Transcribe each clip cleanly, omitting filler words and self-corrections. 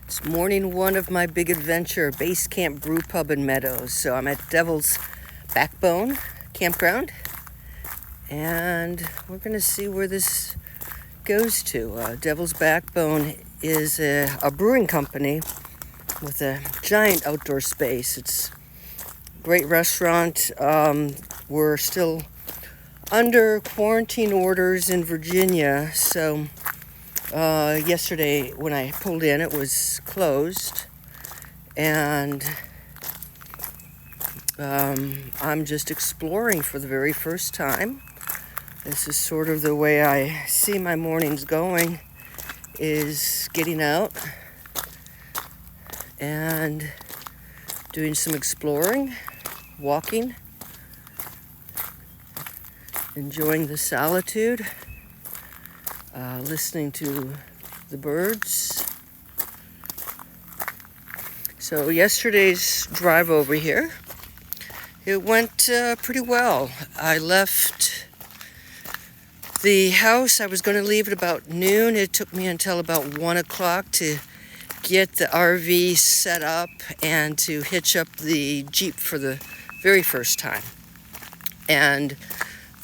It's morning one of my big adventure, Base Camp Brew Pub in Meadows. So I'm at Devil's Backbone Campground, and we're going to see where this goes to. Devil's Backbone is a brewing company with a giant outdoor space. It's a great restaurant. We're still under quarantine orders in Virginia, so yesterday when I pulled in, it was closed, and I'm just exploring for the very first time. This is sort of the way I see my mornings going, is getting out and doing some exploring, walking, enjoying the solitude, listening to the birds. So yesterday's drive over here, it went pretty well. I left the house. I was going to leave at about noon. It took me until about 1 o'clock to get the RV set up and to hitch up the Jeep for the very first time. And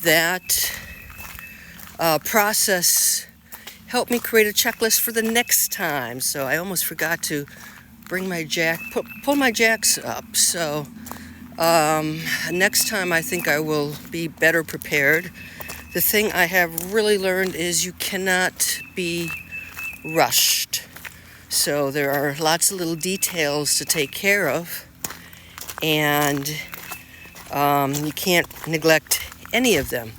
that process helped me create a checklist for the next time. So I almost forgot to bring my pull my jacks up. So next time I think I will be better prepared. The thing I have really learned is you cannot be rushed. So there are lots of little details to take care of, and you can't neglect any of them.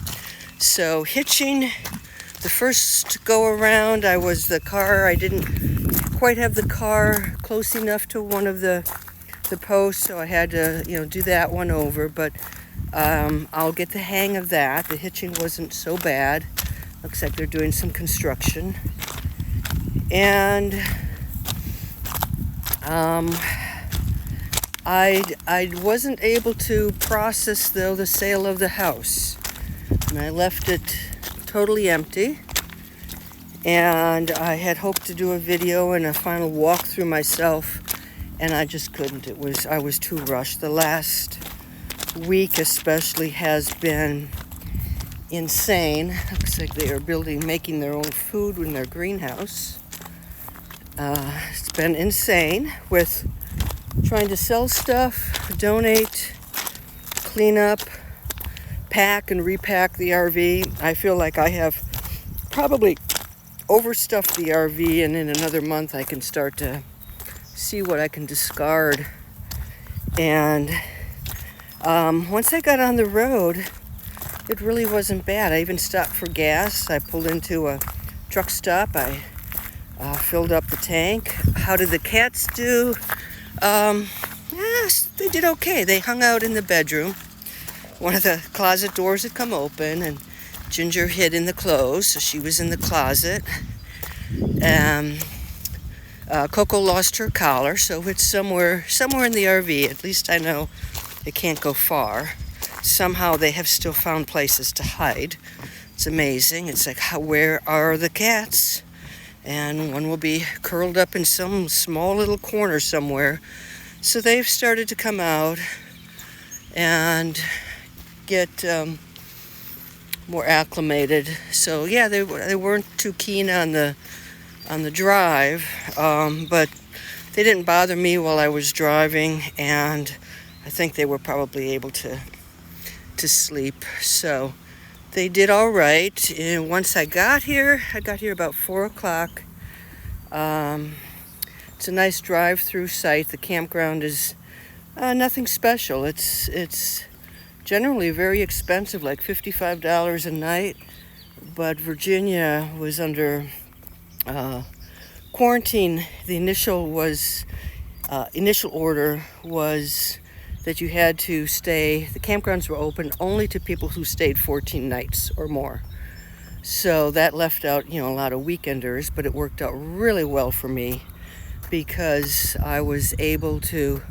So hitching, the first go around, I didn't quite have the car close enough to one of the posts, so I had to do that one over, but I'll get the hang of that. The hitching wasn't so bad. Looks like they're doing some construction. And I wasn't able to process, though, the sale of the house. And I left it totally empty. And I had hoped to do a video and a final walkthrough myself, and I just couldn't. I was too rushed. The last week especially has been insane. Looks like they are making their own food in their greenhouse. It's been insane with trying to sell stuff, donate, clean up, pack and repack the RV. I feel like I have probably overstuffed the RV, and in another month I can start to see what I can discard. And once I got on the road, it really wasn't bad. I even stopped for gas. I pulled into a truck stop. I filled up the tank. How did the cats do? Yes, they did okay. They hung out in the bedroom. One of the closet doors had come open, and Ginger hid in the clothes, so she was in the closet. Coco lost her collar, so it's somewhere in the RV. At least I know it can't go far. Somehow they have still found places to hide. It's amazing. It's like, where are the cats? And one will be curled up in some small little corner somewhere. So they've started to come out and get more acclimated. So yeah, they weren't too keen on the drive, but they didn't bother me while I was driving, and I think they were probably able to sleep. So they did all right. And once I got here about 4 o'clock. It's a nice drive-through site. The campground is nothing special. It's generally very expensive, like $55 a night. But Virginia was under quarantine. The initial order was that you had to stay. The campgrounds were open only to people who stayed 14 nights or more. So that left out, a lot of weekenders, but it worked out really well for me because I was able to,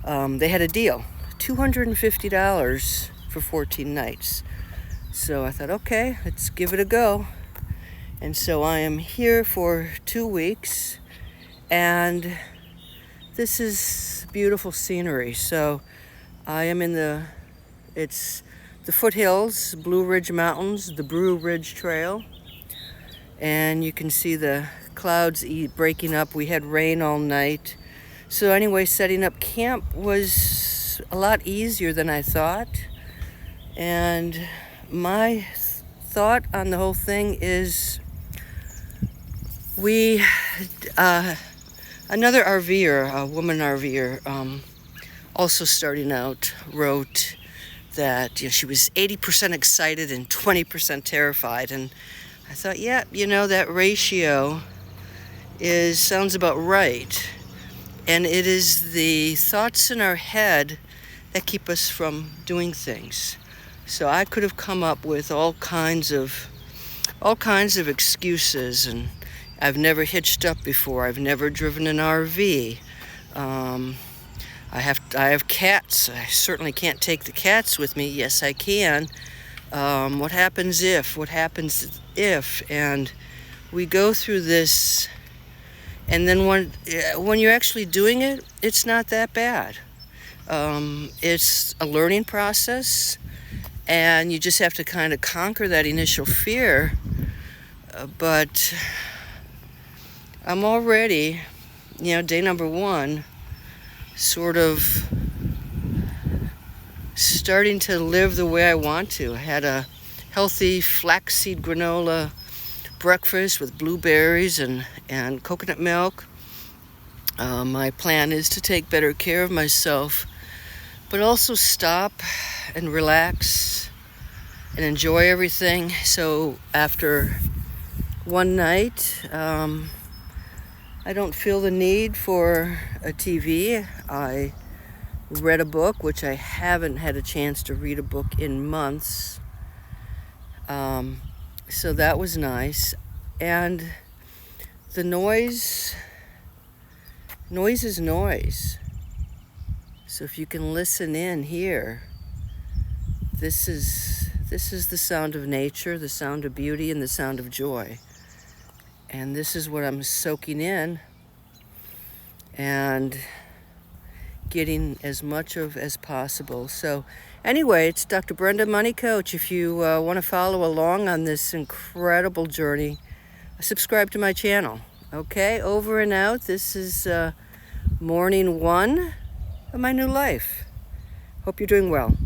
they had a deal, $250 for 14 nights. So I thought, okay, let's give it a go. And so I am here for 2 weeks, and this is beautiful scenery. So I am in it's the foothills, Blue Ridge Mountains, the Blue Ridge Trail, and you can see the clouds breaking up. We had rain all night. So anyway, setting up camp was a lot easier than I thought. And my thought on the whole thing is another RVer, a woman RVer, also starting out, wrote that she was 80% excited and 20% terrified. And I thought, yeah, that ratio sounds about right. And it is the thoughts in our head that keep us from doing things. So I could have come up with all kinds of excuses, and I've never hitched up before. I've never driven an RV. I have cats. I certainly can't take the cats with me. Yes, I can. What happens if? What happens if? And we go through this, and then when you're actually doing it, it's not that bad. It's a learning process, and you just have to kind of conquer that initial fear. But I'm already, day number 1, sort of starting to live the way I want to. I had a healthy flaxseed granola breakfast with blueberries and coconut milk. My plan is to take better care of myself, but also stop and relax and enjoy everything. So after one night, I don't feel the need for a TV. I read a book, which I haven't had a chance to read a book in months. So that was nice. And the noise is noise. So if you can listen in here, this is the sound of nature, the sound of beauty, and the sound of joy. And this is what I'm soaking in and getting as much of as possible. So anyway, it's Dr. Brenda Money Coach. If you want to follow along on this incredible journey, subscribe to my channel. Okay, over and out. This is morning 1 of my new life. Hope you're doing well.